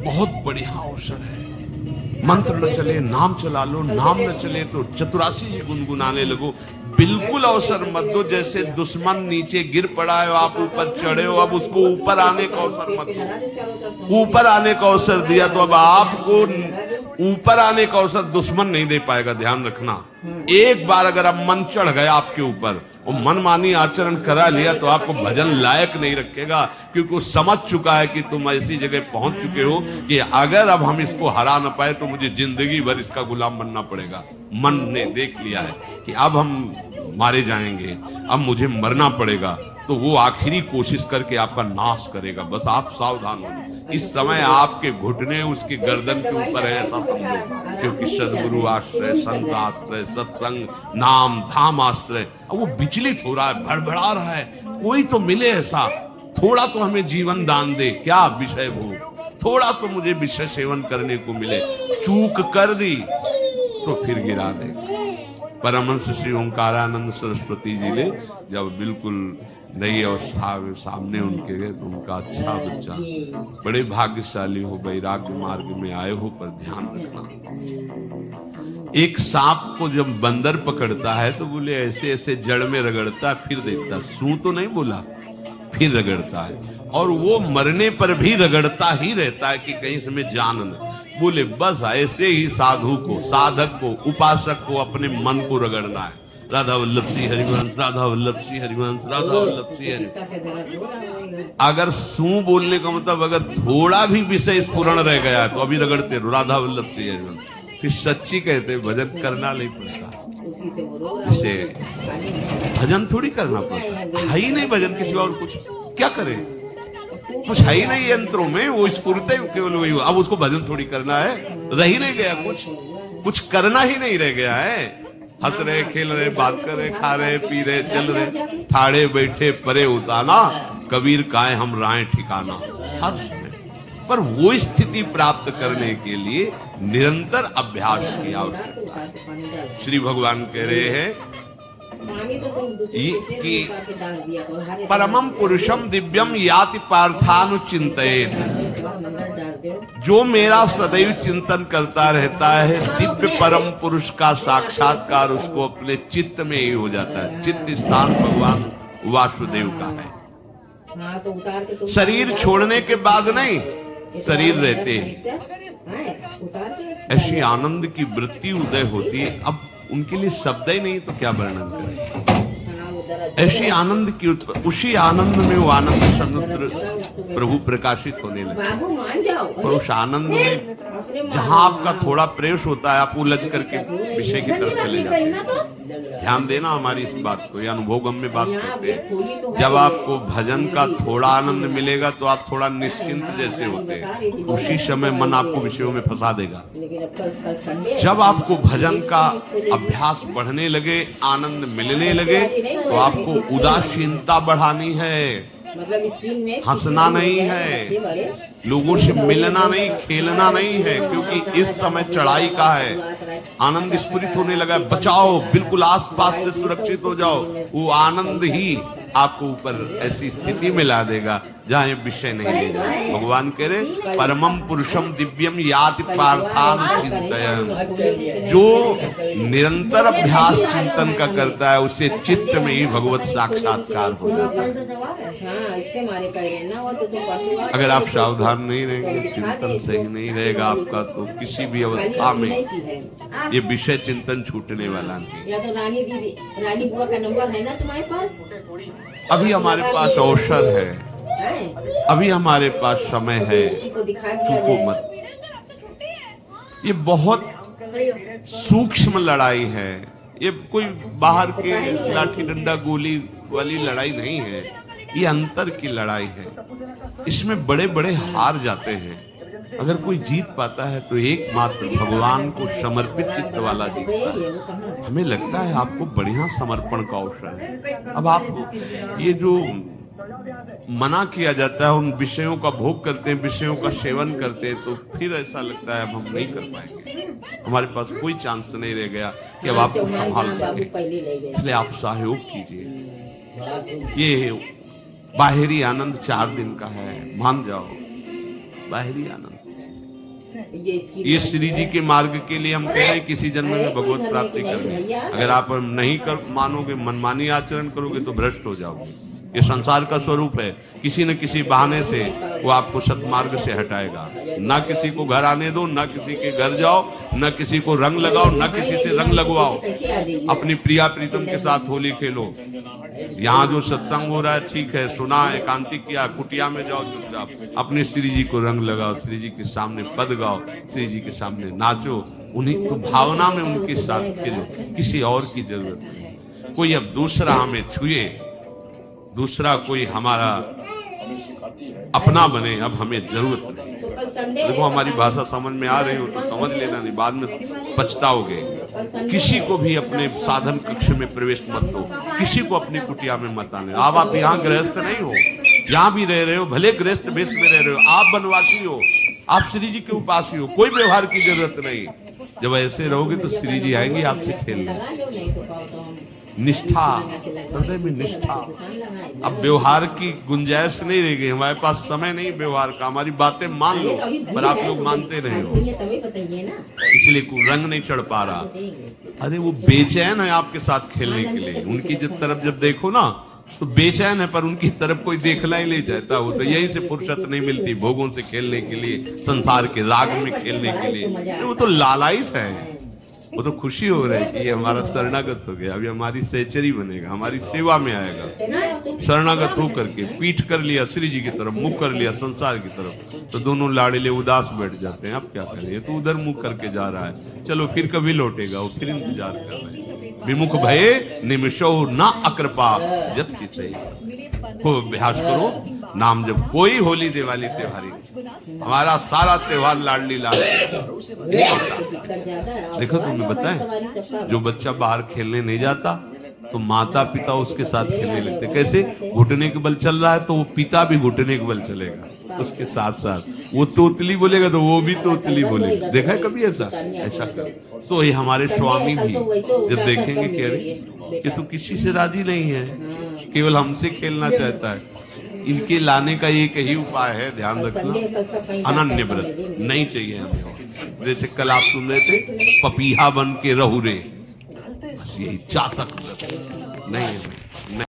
बहुत बढ़िया अवसर है। मंत्र न चले नाम चला लो, नाम न चले तो चतुरासी जी गुनगुनाने लगो। बिल्कुल अवसर मत दो, जैसे दुश्मन नीचे गिर पड़ा है आप ऊपर चढ़े हो, अब उसको ऊपर आने का अवसर मत दो। ऊपर आने का अवसर दिया तो अब आपको ऊपर आने का अवसर दुश्मन नहीं दे पाएगा। ध्यान रखना, एक बार अगर अब मन चढ़ गया आपके ऊपर, वो मनमानी आचरण करा लिया तो आपको भजन लायक नहीं रखेगा, क्योंकि वो समझ चुका है कि तुम ऐसी जगह पहुंच चुके हो कि अगर अब हम इसको हरा न पाए तो मुझे जिंदगी भर इसका गुलाम बनना पड़ेगा। मन ने देख लिया है कि अब हम मारे जाएंगे, अब मुझे मरना पड़ेगा, तो वो आखिरी कोशिश करके आपका नाश करेगा। बस आप सावधान हो। इस समय आपके घुटने उसके गर्दन के ऊपर है, ऐसा समझो, क्योंकि सदगुरु आश्रय, संत आश्रय, सत्संग, नाम धाम आश्रय। अब वो विचलित हो रहा है, भड़बड़ा रहा है, कोई तो मिले ऐसा, थोड़ा तो हमें जीवन दान दे, क्या विषय भोग, थोड़ा तो मुझे विषय सेवन करने को मिले। चूक कर दी तो फिर गिरा दे। परमहंस श्री ओंकारानंद सरस्वती जी ने जब बिल्कुल नई अवस्था में सामने उनके गए तो उनका, अच्छा बच्चा, बड़े भाग्यशाली हो, वैराग्य मार्ग में आए हो, पर ध्यान रखना, एक सांप को जब बंदर पकड़ता है तो बोले ऐसे ऐसे जड़ में रगड़ता फिर देता, सू तो नहीं बोला, फिर रगड़ता है, और वो मरने पर भी रगड़ता ही रहता है कि कहीं इसमें जान न। बोले बस ऐसे ही साधु को, साधक को, उपासक को अपने मन को रगड़ना है। राधा वल्लभ श्री हरिवंश, राधा वल्लभ श्री हरिवंश, राधा वल्लभ श्री हरिवंश। अगर सू बोलने का मतलब अगर थोड़ा भी विषय स्फुरण रह गया है तो अभी रगड़ते रहो राधा वल्लभ श्री हरिवंश। फिर सच्ची कहते भजन करना नहीं पड़ता, जिसे भजन थोड़ी करना पड़ता है ही नहीं भजन, किसी और कुछ क्या करे, कुछ है ही नहीं यंत्रों में, वो स्फूर्ति केवल वही हो। अब उसको भजन थोड़ी करना है, रह ही नहीं गया, कुछ करना ही नहीं रह गया है। हंस रहे, खेल रहे, बात कर रहे, खा रहे, पी रहे, चल रहे, ठाड़े बैठे परे उताना, कबीर काहे हम राय ठिकाना। हर समय पर वो स्थिति प्राप्त करने के लिए निरंतर अभ्यास की आवश्यकता है। श्री भगवान कह रहे हैं कि परमम पुरुषम दिव्यम याति पार्थानुचिंतयेत, जो मेरा सदैव चिंतन करता रहता है दिव्य परम पुरुष का साक्षात्कार उसको अपने चित्त में ही हो जाता है। चित्त स्थान भगवान वासुदेव का है। शरीर छोड़ने के बाद नहीं, शरीर रहते ही ऐसी आनंद की वृत्ति उदय होती है। अब उनके लिए शब्द ही नहीं तो क्या वर्णन करें। ऐसी आनंद की उसी आनंद में वो आनंद समुद्र प्रभु प्रकाशित होने लगे, और उस आनंद में जहां आपका थोड़ा प्रवेश होता है आप उलझ करके विषय की तरफ चले जाते हैं। ध्यान देना हमारी इस बात को, यह अनुभोगम में बात करते हैं। जब आपको भजन का थोड़ा आनंद मिलेगा तो आप थोड़ा निश्चिंत जैसे होते हैं, उसी समय मन आपको विषयों में फंसा देगा। जब आपको भजन का अभ्यास बढ़ने लगे, आनंद मिलने लगे, तो आपको उदासीनता बढ़ानी है, हंसना नहीं है, लोगों से मिलना नहीं, खेलना नहीं है, क्योंकि इस समय चढ़ाई का है। आनंद स्फुरित होने लगा, बचाओ, बिल्कुल आसपास से सुरक्षित हो जाओ। वो आनंद ही आपको ऊपर ऐसी स्थिति में ला देगा जहां ये विषय नहीं ले जाए। भगवान कह रहे परमम पुरुषम दिव्यम याति पार्थान चिंतयन्, जो निरंतर अभ्यास चिंतन का करता है उससे चित्त में ही भगवत साक्षात्कार हो जाता है। अगर आप सावधान नहीं रहेंगे, चिंतन सही नहीं रहेगा आपका, तो किसी भी अवस्था में ये विषय चिंतन छूटने वाला नहीं। या तो रानी बुआ का नंबर है ना तुम्हारे पास? अभी हमारे पास अवसर है, अभी हमारे पास समय है, चूको मत। ये बहुत सूक्ष्म लड़ाई है, ये कोई बाहर के लाठी डंडा गोली वाली लड़ाई नहीं है, ये अंतर की लड़ाई है। इसमें बड़े बड़े हार जाते हैं। अगर कोई जीत पाता है तो एकमात्र भगवान को समर्पित चित्त वाला जीतता है। हमें लगता है आपको बढ़िया समर्पण का अवसर है। अब आप ये जो मना किया जाता है, उन विषयों का भोग करते हैं, विषयों का सेवन करते हैं, तो फिर ऐसा लगता है अब हम नहीं कर पाएंगे, हमारे पास कोई चांस नहीं रह गया कि अब आपको संभाल सके। इसलिए आप सहयोग कीजिए। ये बाहरी आनंद 4 दिन का है, मान जाओ, बाहरी आनंद। ये श्री जी के मार्ग के लिए हम कह रहे हैं किसी जन्म में भगवत प्राप्ति करनी। अगर आप नहीं कर मानोगे, मनमानी आचरण करोगे तो भ्रष्ट हो जाओगे। ये संसार का स्वरूप है, किसी न किसी बहाने से वो आपको सतमार्ग से हटाएगा। ना किसी को घर आने दो, ना किसी के घर जाओ, ना किसी को रंग लगाओ, ना किसी से रंग लगवाओ। अपनी प्रिया प्रीतम के साथ होली खेलो। यहाँ जो सत्संग हो रहा है ठीक है, सुना, एकांतिक किया, कुटिया में जाओ चुपचाप, अपने श्री जी को रंग लगाओ, श्री जी के सामने पद गाओ, श्री जी के सामने नाचो, उन्हीं तो भावना में उनके साथ खेलो। किसी और की जरूरत नहीं। कोई अब दूसरा हमें छुए, दूसरा कोई हमारा अपना बने, अब हमें जरूरत नहीं। देखो हमारी भाषा समझ में आ रही हो तो समझ लेना, नहीं बाद में पछताओगे। किसी को भी अपने साधन कक्ष में प्रवेश मत दो, किसी को अपनी कुटिया में मत आने। अब आप यहाँ गृहस्थ नहीं हो, यहाँ भी रह रहे हो, भले गृहस्थ वेश में रह रहे हो, आप वनवासी हो, आप श्री जी के उपासी हो, कोई व्यवहार की जरूरत नहीं। जब ऐसे रहोगे तो श्री जी आएंगे आपसे खेलने। निष्ठा, हृदय में निष्ठा। अब व्यवहार की गुंजाइश नहीं रह गई, हमारे पास समय नहीं व्यवहार का। हमारी बातें मान लो पर आप लोग मानते नहीं हो, इसलिए कोई रंग नहीं चढ़ पा रहा। अरे वो बेचैन है आपके साथ खेलने के लिए, उनकी तरफ जब देखो ना तो बेचैन है, पर उनकी तरफ कोई देखना ही नहीं चाहता। वो तो यही से फुर्सत नहीं मिलती भोगों से खेलने के लिए, संसार के राग में खेलने के लिए। वो तो लालायित है, वो तो खुशी हो रही है कि ये हमारा शरणागत हो गया, अभी हमारी सहचरी बनेगा, हमारी सेवा में आएगा। शरणागत हो करके पीठ कर लिया श्री जी की तरफ, मुख कर लिया संसार की तरफ, तो दोनों लाड़िले उदास बैठ जाते हैं। अब क्या करें, ये तो उधर मुख करके जा रहा है, चलो फिर कभी लौटेगा, वो फिर इंतजार कर रहे हैं। विमुख भये निमिषो ना अकृपा जब चिते को अभ्यास करो नाम जब। कोई होली दिवाली त्योहारी, हमारा सारा त्योहार लाडली लाल। देखो तुम्हें बताएं, जो बच्चा बाहर खेलने नहीं जाता तो माता पिता उसके साथ खेलने लगते। कैसे? घुटने के बल चल रहा है तो वो पिता भी घुटने के बल चलेगा उसके साथ साथ। वो तोतली बोलेगा तो वो भी तोतली बोलेगा। देखा है कभी ऐसा? ऐसा कर तो ये हमारे स्वामी भी जब देखेंगे कि अरे ये तो किसी से राजी नहीं है, केवल हमसे खेलना चाहता है, इनके लाने का एक ही उपाय है, ध्यान रखना, अनन्य व्रत नहीं चाहिए हमें। जैसे कल आप सुन रहे थे, पपीहा बन के रहू रे, बस यही चातक व्रत नहीं है।